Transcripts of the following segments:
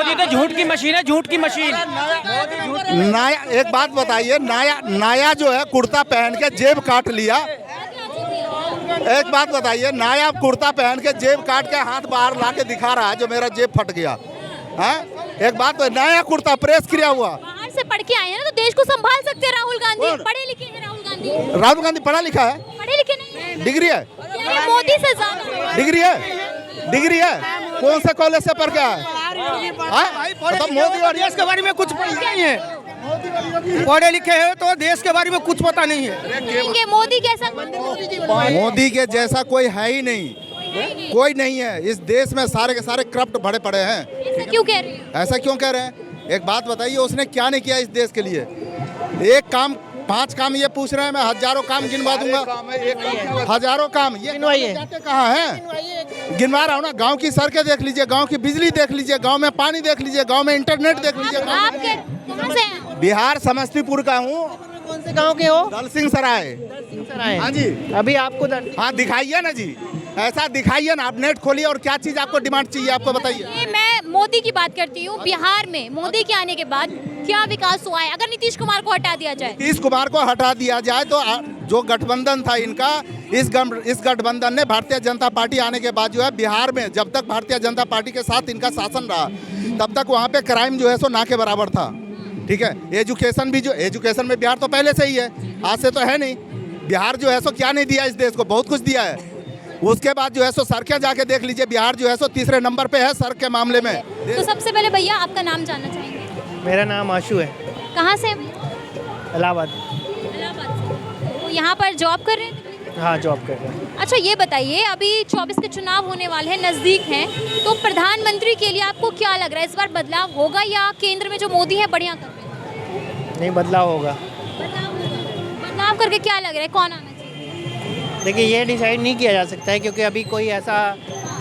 मोदी तो झूठ की मशीन है, झूठ की मशीन। नाया, एक बात बताइए, नाया जो है कुर्ता पहन के जेब काट लिया। एक बात बताइए, नाया कुर्ता पहन के जेब काट के हाथ बाहर ला के दिखा रहा है जो मेरा जेब फट गया है। एक बात तो, नया कुर्ता प्रेस किया हुआ। बाहर से पढ़ के आए हैं ना, तो देश को संभाल सकते हैं राहुल गांधी। पढ़े लिखे हैं राहुल गांधी। राहुल गांधी पढ़ा लिखा है? पढ़े लिखे नहीं है। डिग्री है? ये मोदी से ज्यादा डिग्री है? डिग्री है? कौन से कॉलेज से पढ़ के आया है? मतलब मोदी और देश के बारे में कुछ पता नहीं है। पढ़े लिखे हैं तो देश के बारे में कुछ पता नहीं है। ये मोदी कैसा? मोदी के जैसा कोई है ही नहीं, कोई नहीं है इस देश में। सारे के सारे करप्ट भरे पड़े हैं। ऐसा क्यों कह रहे हैं? ऐसा क्यों कह रहे हैं? एक बात बताइए, उसने क्या नहीं किया इस देश के लिए? एक काम, 5 काम ये पूछ रहे हैं, मैं हजारों काम गिनवा दूंगा। हजारों काम ये जाते कहाँ हैं? गिनवा रहा हूँ ना। गांव की सड़कें देख लीजिए, गांव की बिजली देख लीजिए, गांव में पानी देख लीजिए, गांव में इंटरनेट देख लीजिए। आप कहाँ से हैं? बिहार समस्तीपुर का हूँ। कौन से गांव के हो? दल सिंह सराय। हाँ जी। अभी आपको हाँ दिखाइए ना जी, ऐसा दिखाइए ना। आप नेट खोलिए और क्या चीज आपको डिमांड चाहिए, आपको बताइए। ये मैं मोदी की बात करती हूँ। बिहार में मोदी के आने के बाद क्या विकास हुआ है? अगर नीतीश कुमार को हटा दिया जाए, नीतीश कुमार को हटा दिया जाए तो जो गठबंधन था इनका, इस गठबंधन ने भारतीय जनता पार्टी आने के बाद जो है बिहार में, जब तक भारतीय जनता पार्टी के साथ इनका शासन रहा तब तक वहाँ पे क्राइम जो है सो ना के बराबर था। ठीक है। एजुकेशन भी, जो एजुकेशन में बिहार तो पहले से ही है, आज से तो है नहीं। बिहार जो है सो क्या नहीं दिया इस देश को, बहुत कुछ दिया है। उसके बाद जो है सो सड़कें जाके देख लीजिए, बिहार जो है सो तीसरे नंबर पे है सड़क के मामले में। तो सबसे पहले भैया आपका नाम जानना चाहेंगे। मेरा नाम आशु है। कहाँ से हैं भैया? इलाहाबाद। इलाहाबाद से। तो यहाँ पर जॉब कर रहे हैं? हाँ, जॉब कर रहे हैं। अच्छा ये बताइए, अभी 24 के चुनाव होने वाले हैं, नज़दीक हैं, तो प्रधानमंत्री के लिए आपको क्या लग रहा है? इस बार बदलाव होगा या केंद्र में जो मोदी है बढ़िया कर रहे हैं? नहीं, बदलाव होगा। बदलाव करके क्या लग रहा है, कौन आना चाहिए? देखिए, ये डिसाइड नहीं किया जा सकता है क्योंकि अभी कोई ऐसा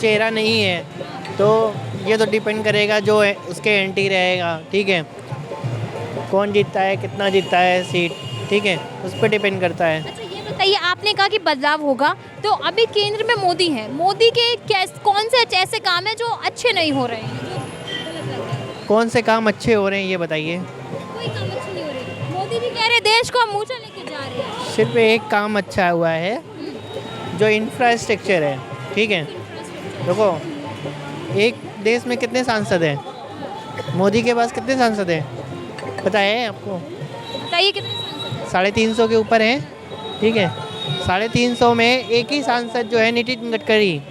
चेहरा नहीं है, तो ये तो डिपेंड करेगा जो है उसके एंटी रहेगा। ठीक है, कौन जीतता है, कितना जीतता है सीट, ठीक है, उस पर डिपेंड करता है। अच्छा ये बताइए, आपने कहा कि बदलाव होगा, तो अभी केंद्र में मोदी है, मोदी के कौन से ऐसे काम हैं जो अच्छे नहीं हो रहे हैं? कौन से काम अच्छे हो रहे हैं ये बताइए। कोई काम अच्छे नहीं हो रहे। मोदी जी कह रहे देश को हम ऊंचा लेके जा रहे हैं। सिर्फ एक काम अच्छा हुआ है, जो इंफ्रास्ट्रक्चर है। ठीक है, देखो, एक देश में कितने सांसद हैं? मोदी के पास कितने सांसद हैं पता है आपको? बताइए कितने सांसद? 350 के ऊपर हैं। ठीक है, 350 में एक ही सांसद जो है नितिन गडकरी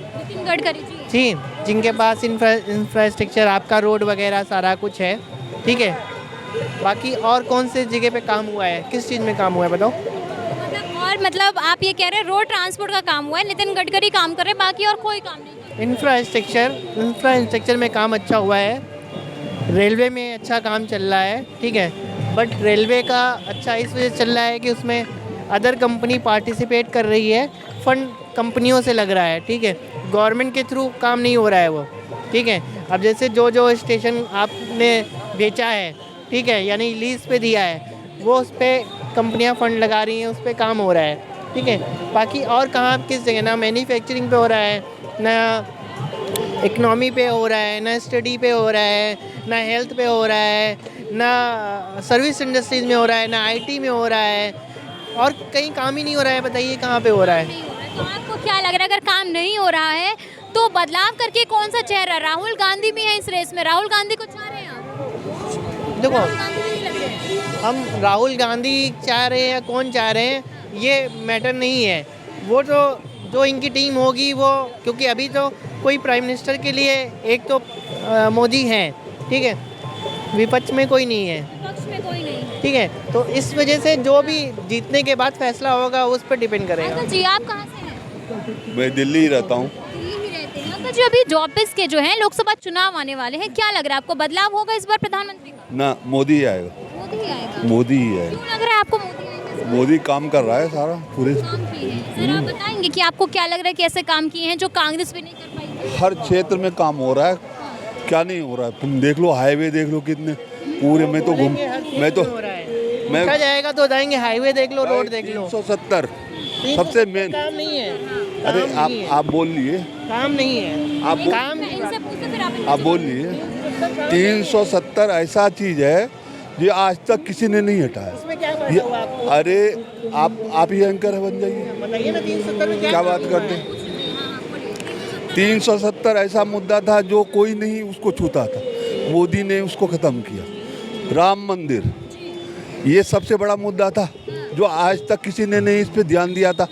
जी, जिनके पास इंफ्रास्ट्रक्चर, आपका रोड वगैरह सारा कुछ है। ठीक है, बाकी और कौन से जगह पे काम हुआ है, किस चीज़ में काम हुआ है बताओ? मतलब आप ये कह रहे हैं रोड ट्रांसपोर्ट का काम हुआ है, नितिन गडकरी काम कर रहे हैं, बाकी और कोई काम नहीं? इंफ्रास्ट्रक्चर में काम अच्छा हुआ है, रेलवे में अच्छा काम चल रहा है। ठीक है, बट रेलवे का अच्छा इस वजह से चल रहा है कि उसमें अदर कंपनी पार्टिसिपेट कर रही है, फंड कंपनियों से लग रहा है। ठीक है, गवर्नमेंट के थ्रू काम नहीं हो रहा है वो। ठीक है, अब जैसे जो स्टेशन आपने बेचा है, ठीक है, यानी लीज पे दिया है, वो उस पर कंपनियां फंड लगा रही हैं, उस पर काम हो रहा है। ठीक है, बाकी और कहाँ किस जगह, ना मैन्युफैक्चरिंग पे हो रहा है, ना इकनॉमी पे हो रहा है, ना स्टडी पे हो रहा है, ना हेल्थ पे हो रहा है, ना सर्विस इंडस्ट्रीज में हो रहा है, ना आईटी में हो रहा है, और कहीं काम ही नहीं हो रहा है। बताइए कहाँ पे हो रहा है? तो आपको क्या लग रहा है, अगर काम नहीं हो रहा है तो बदलाव करके कौन सा चेहरा? राहुल गांधी भी है इस रेस में, राहुल गांधी को चाह रहे हैं आप? देखो, राहुल गांधी नहीं लग रहे हैं। हम राहुल गांधी चाह रहे हैं या कौन चाह रहे हैं ये मैटर नहीं है। वो तो जो इनकी टीम होगी वो, क्योंकि अभी तो कोई प्राइम मिनिस्टर के लिए एक तो मोदी हैं। ठीक है, विपक्ष में कोई नहीं है। विपक्ष में कोई नहीं। ठीक है, तो इस वजह से जो भी जीतने के बाद फैसला होगा उस पर डिपेंड करेगा। अंकल जी आप कहाँ से हैं? मैं दिल्ली ही रहता हूँ। दिल्ली ही रहते हैं। अंकल जी अभी 24 के जो हैं लोकसभा चुनाव आने वाले हैं, क्या लग रहा है आपको, बदलाव होगा इस बार प्रधानमंत्री का? ना, मोदी ही आएगा। मोदी ही आएगा? मोदी ही आएगा। क्यों लग रहा है आपको मोदी आएगा? मोदी काम कर रहा है सारा पूरे। काम किए हैं। सर आप बताएंगे कि आपको क्या लग रहा है, कैसे काम किए हैं जो कांग्रेस भी नहीं कर पाई? हर क्षेत्र में काम हो रहा है, क्या नहीं हो रहा है? तुम देख लो, हाईवे देख लो कितने पूरे। मैं तो मैं देखा जाएगा तो बताएंगे, हाईवे देख लो, रोड देख लो। 370 सबसे मेन काम नहीं है। अरे काम नहीं है। आप बोल लिए, काम नहीं है। आप काम इनसे पूछो फिर आप बोल लिए। 370 ऐसा चीज है जो आज तक किसी ने नहीं हटाया। इसमें क्या ये फायदा हुआ आपको? अरे आप ही एंकर बन जाइए, बताइए ना 370 में क्या बात करते हैं। 370 ऐसा मुद्दा था जो कोई नहीं उसको छूता था, मोदी ने उसको खत्म किया। राम मंदिर ये सबसे बड़ा मुद्दा था जो आज तक किसी ने नहीं इस पे ध्यान दिया था।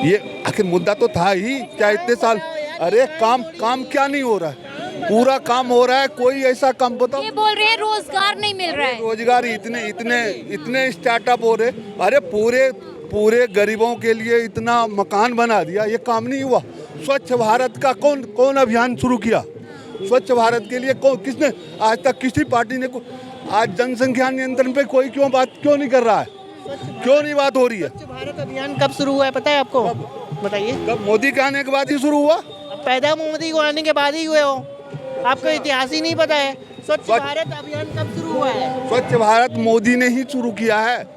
ये आखिर मुद्दा तो था ही क्या इतने साल। अरे काम क्या नहीं हो रहा है, पूरा काम हो रहा है। कोई ऐसा काम बताओ। ये बोल रहे हैं रोजगार नहीं मिल रहा है। रोजगार इतने स्टार्टअप हो रहे। अरे पूरे गरीबों के लिए इतना मकान बना दिया, ये काम नहीं हुआ। स्वच्छ भारत का कौन अभियान शुरू किया? स्वच्छ भारत के लिए किसने आज तक किसी पार्टी ने आज जनसंख्या नियंत्रण पे कोई क्यों नहीं कर रहा है? क्यों नहीं बात हो रही है? स्वच्छ भारत अभियान कब शुरू हुआ है पता है आपको? बताइए। कब? मोदी के आने के बाद ही शुरू हुआ। अब पैदा मोदी को आने के बाद ही हुए हो, आपको इतिहास ही नहीं पता है। स्वच्छ भारत अभियान कब शुरू हुआ है? स्वच्छ भारत मोदी ने ही शुरू किया है।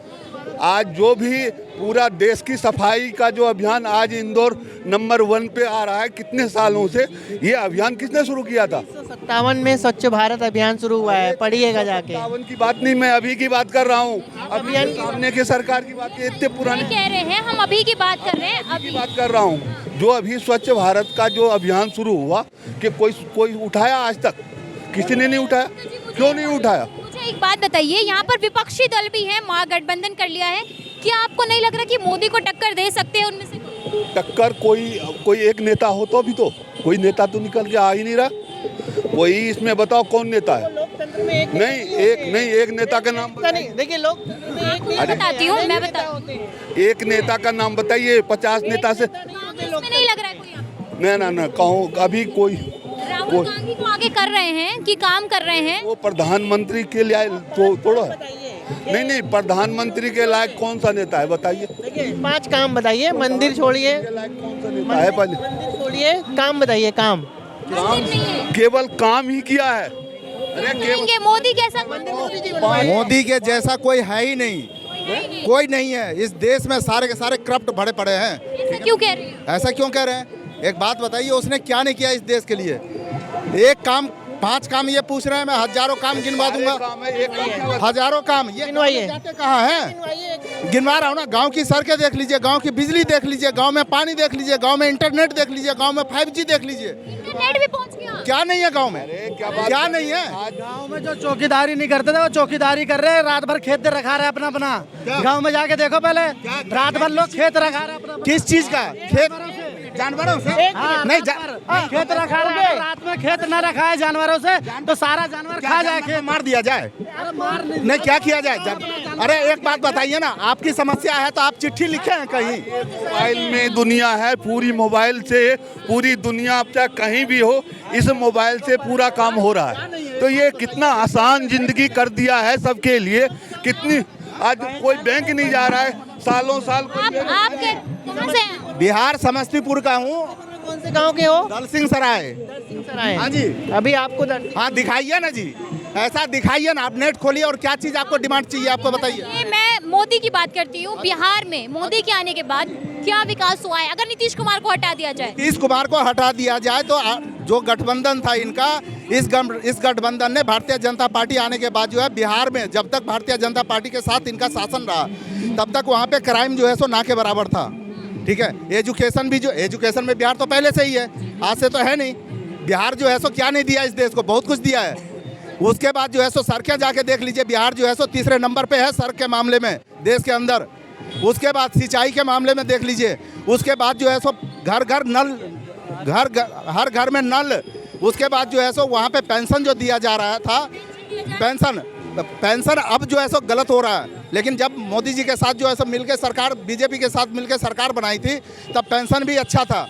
आज जो भी पूरा देश की सफाई का जो अभियान आज इंदौर नंबर 1 पे आ रहा है, कितने सालों से ये अभियान किसने शुरू किया था? 1957 में स्वच्छ भारत अभियान शुरू हुआ है, पढ़िएगा जाके। 57 की बात नहीं, मैं अभी की बात कर रहा हूँ। अभियान की सामने के सरकार की बात, इतने पुराने कह रहे हैं, हम अभी की बात कर रहे हैं। की बात कर रहा हूँ। जो अभी स्वच्छ भारत का जो अभियान शुरू हुआ कि कोई उठाया आज तक? किसी ने नहीं उठाया। क्यों नहीं उठाया? मुझे एक बात बताइए, यहाँ पर विपक्षी दल भी है, महागठबंधन कर लिया है, क्या आपको नहीं लग रहा कि मोदी को टक्कर दे सकते हैं उनमें से? टक्कर कोई एक नेता हो तो अभी तो कोई नेता तो निकल के आ ही नहीं रहा। वही इसमें बताओ कौन नेता है? लोकतंत्र में एक नेता का नाम नहीं, देखिए लोकतंत्र में एक मैं बताती हूँ, मैं बता एक नेता का नाम बताइए। 50 नेता से नहीं लग रहा है कोई आपको? ना कहूँ अभी कोई। राहुल गांधी को आगे कर रहे हैं कि काम कर रहे हैं? वो प्रधानमंत्री के लिए तो थोड़ा नहीं प्रधानमंत्री के लायक कौन सा नेता है बताइए? देखिए 5 काम बताइए। मंदिर छोड़िए, कौन सा नेता है? पहले मंदिर छोड़िए, काम बताइए। काम केवल काम ही किया है। अरे कहेंगे मोदी कैसा? मोदी के जैसा कोई है ही नहीं, कोई नहीं है इस देश में। सारे के सारे करप्ट भरे पड़े हैं। ऐसा क्यों कह रहे हैं? ऐसा क्यों कह रहे हैं? एक बात बताइए, उसने क्या नहीं किया इस देश के लिए? एक काम, 5 काम ये पूछ रहे हैं, मैं हजारों काम गिनवा दूंगा। हजारों काम ये जाते कहाँ हैं? गिनवा रहा हूँ ना। गांव की सड़कें देख लीजिए, गांव की बिजली देख लीजिए, गांव में पानी देख लीजिए, गांव में इंटरनेट देख लीजिए, गांव में 5G देख लीजिए। इंटरनेट भी पहुंच गया। क्या नहीं है गांव में? क्या नहीं है? गांव में जो चौकीदारी नहीं करते थे वो चौकीदारी कर रहे हैं। रात भर खेत रखा रहे अपना। गांव में जाके देखो पहले, रात भर लोग खेत रखा रहे अपना। किस चीज का खेत? जानवरों से? नहीं खेत रखा रहे, रात में खेत न रखा है जानवरों से तो सारा जानवर खा जाए, खेत मार दिया जाए। नहीं क्या किया जाए? अरे एक बात बताइए ना, आपकी समस्या है तो आप चिट्ठी लिखे हैं कहीं? मोबाइल में दुनिया है, पूरी मोबाइल से पूरी दुनिया अब चाहे कहीं भी हो, इस मोबाइल से पूरा काम हो रहा है। तो ये कितना आसान जिंदगी कर दिया है सबके लिए। कितनी आज कोई बैंक नहीं जा रहा है सालों साल। आप कहाँ से हैं? बिहार समस्तीपुर का हूँ। कौन से गांव के हो? दल सिंह सराय। हाँ जी। अभी आपको हाँ दिखाइए ना जी, ऐसा दिखाइए ना। आप नेट खोलिए और क्या चीज आपको डिमांड चाहिए आपको बताइए। मैं मोदी की बात करती हूँ। बिहार में मोदी के आने के बाद क्या विकास हुआ है? अगर नीतीश कुमार को हटा दिया जाए, नीतीश कुमार को हटा दिया जाए तो जो गठबंधन था इनका, इस गठबंधन ने भारतीय जनता पार्टी आने के बाद जो है बिहार में, जब तक भारतीय जनता पार्टी के साथ इनका शासन रहा तब तक वहाँ पे क्राइम जो है सो ना के बराबर था। ठीक है। एजुकेशन भी, जो एजुकेशन में बिहार तो पहले से ही है, आज से तो है नहीं। बिहार जो है सो क्या नहीं दिया इस देश को? बहुत कुछ दिया है। उसके बाद जो है सो सड़कें जाके देख लीजिए, बिहार जो है सो 3रे नंबर पे है सड़क के मामले में देश के अंदर। उसके बाद सिंचाई के मामले में देख लीजिए। उसके बाद जो है सो घर घर नल, हर घर में नल। उसके बाद जो है सो वहाँ पे पेंशन जो दिया जा रहा था, पेंशन अब जो है सो गलत हो रहा है। लेकिन जब मोदी जी के साथ जो है सो मिलकर सरकार, बीजेपी के साथ मिलकर सरकार बनाई थी तब पेंशन भी अच्छा था।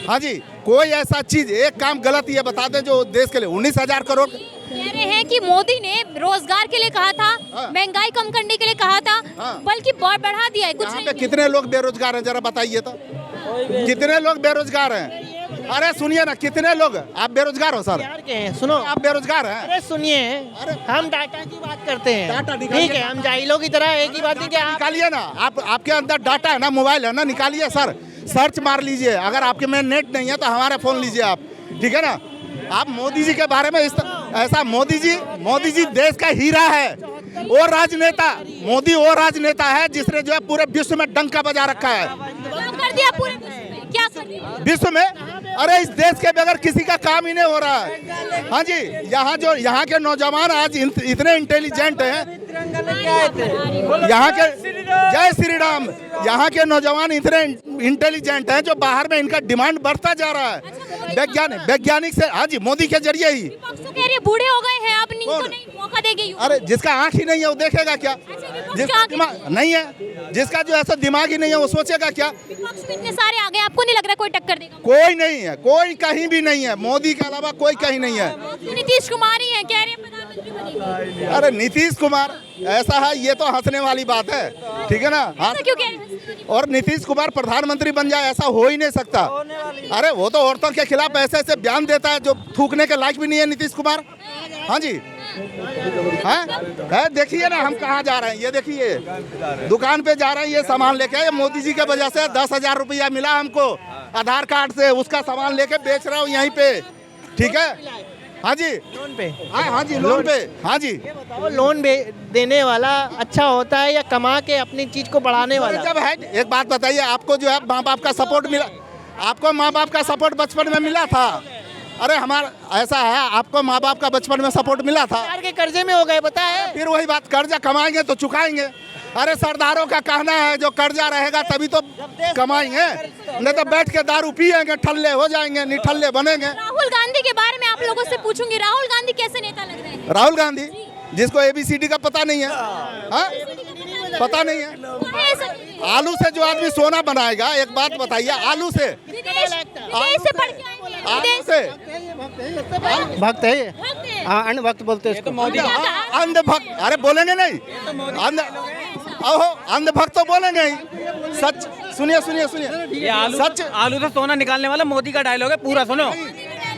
हाँ जी। कोई ऐसा चीज, एक काम गलत ये बता दें जो देश के लिए 19,000 करोड़। कह रहे हैं कि मोदी ने रोजगार के लिए कहा था, महंगाई कम करने के लिए कहा था, बल्कि बढ़ा दिया है। कुछ यहाँ पे कितने लोग बेरोजगार हैं जरा बताइए तो? कितने लोग बेरोजगार हैं? अरे सुनिए ना, कितने लोग? आप बेरोजगार हो सर? सुनो, आप बेरोजगार हैं? अरे सुनिए, हम डाटा की बात करते हैं। ठीक है, हम जाहिलों की तरह एक ही बात नहीं कि आप निकालिए ना। आपके अंदर डाटा है ना, मोबाइल है ना, निकालिए सर, सर्च मार लीजिए। अगर आपके में नेट नहीं है तो हमारा फोन लीजिए आप। ठीक है ना। आप मोदी जी के बारे में इस तरह ऐसा मोदी जी देश का हीरा है। वो राजनेता, मोदी वो राजनेता है जिसने जो है पूरे विश्व में डंका बजा रखा है। क्या कर दिया पूरे विश्व में? क्या कर दिया? विश्व में, अरे इस देश के बगैर किसी का काम ही नहीं हो रहा है। हाँ जी, यहाँ के नौजवान आज इतने इंटेलिजेंट हैं। यहाँ के, जय श्री राम, यहाँ के नौजवान इतने इंटेलिजेंट हैं जो बाहर में इनका डिमांड बढ़ता जा रहा है। वैज्ञानिक से, हाँ जी, मोदी के जरिए ही। विपक्ष तो कह रही है बूढ़े हो गए हैं, आप इनको नहीं मौका देंगे युवा। अरे जिसका आंख ही नहीं है वो देखेगा क्या? जिसका दिमाग नहीं है, जिसका जो ऐसा दिमाग ही नहीं है वो सोचेगा क्या? विपक्ष में इतने सारे आ गए, आपको नहीं लग रहा कोई टक्कर देगा? कोई नहीं है, कोई कहीं भी नहीं है, मोदी के अलावा कोई कहीं नहीं है। नीतीश कुमार ही है, कह रहे हैं प्रधानमंत्री बनेंगे। अरे नीतीश कुमार ऐसा है, ये तो हंसने वाली बात है, ठीक है ना? हाँ, क्यों कह रहे हैं? और नीतीश कुमार प्रधानमंत्री बन जाए ऐसा हो ही नहीं सकता। अरे वो तो औरतों के खिलाफ ऐसे ऐसे बयान देता है जो थूकने के लायक भी नहीं है नीतीश कुमार। हाँ जी, है देखिए ना हम कहाँ जा रहे हैं, ये देखिए दुकान पे जा रहे हैं, ये सामान लेके। ये मोदी जी के वजह से 10,000 रुपया मिला हमको आधार कार्ड से, उसका सामान लेके बेच रहा हूँ यहीं पे, ठीक है? हाँ जी, लोन पे। हाँ जी, लोन पे। हाँ जी, बताओ, लोन देने वाला अच्छा होता है या कमा के अपनी चीज को बढ़ाने वाला? जब है, एक बात बताइए, आपको जो है माँ बाप का सपोर्ट मिला, आपको माँ बाप का सपोर्ट बचपन में मिला था? अरे हमारा ऐसा है, आपको माँ बाप का बचपन में सपोर्ट मिला था? सरकार के कर्जे में हो गए, पता है? फिर वही बात, कर्जा कमाएंगे तो चुकाएंगे। अरे सरदारों का कहना है जो कर्जा रहेगा तभी तो कमाएंगे, नहीं तो बैठ के दारू पिएंगे, ठल्ले हो जाएंगे, निठल्ले बनेंगे। राहुल गांधी के बारे में आप लोगों से पूछूंगी, राहुल गांधी कैसे नेता लग रहे हैं? राहुल गांधी, जिसको ABCD का पता नहीं है, हाँ? पता नहीं है। आलू से जो आदमी सोना बनाएगा, एक बात बताइए, आलू से, विदेश से पढ़ के आए हैं, आलू विदेश से भक्त है ये, भक्त हैं। हाँ अन्न भक्त बोलते हैं इसको। अंधभक्त, अरे बोलेंगे नहीं, अंधभक्त तो बोलेंगे ही। सच सुनिए, सुनिए, सुनिए, ये आलू से सोना निकालने वाला मोदी का डायलॉग है, पूरा सुनो।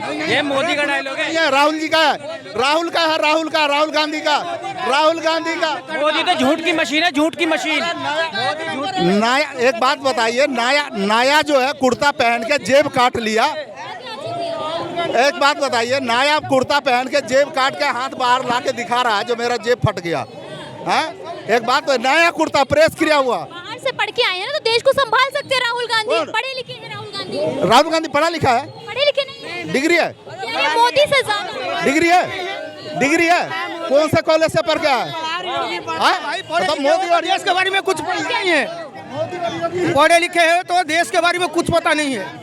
ये मोदी का डायलॉग है, ये राहुल जी का है, राहुल गांधी का। मोदी तो झूठ की मशीन है, झूठ की मशीन। नाया, एक बात बताइए, नाया जो है कुर्ता पहन के जेब काट लिया। एक बात बताइए, नाया कुर्ता पहन के जेब काट के हाथ बाहर ला के दिखा रहा है जो मेरा जेब फट गया है। एक बात तो, नया कुर्ता प्रेस किया हुआ, बाहर से पढ़ के आए हैं ना, तो देश को संभाल सकते हैं राहुल गांधी। पढ़े लिखे हैं राहुल गांधी पढ़ा लिखा है, पढ़े लिखे नहीं है, डिग्री है, मोदी से ज्यादा डिग्री है। कौन से कॉलेज से पढ़ के आया? मतलब मोदी और देश के बारे में कुछ पता नहीं है, पढ़े लिखे हैं तो देश के बारे में कुछ पता नहीं है।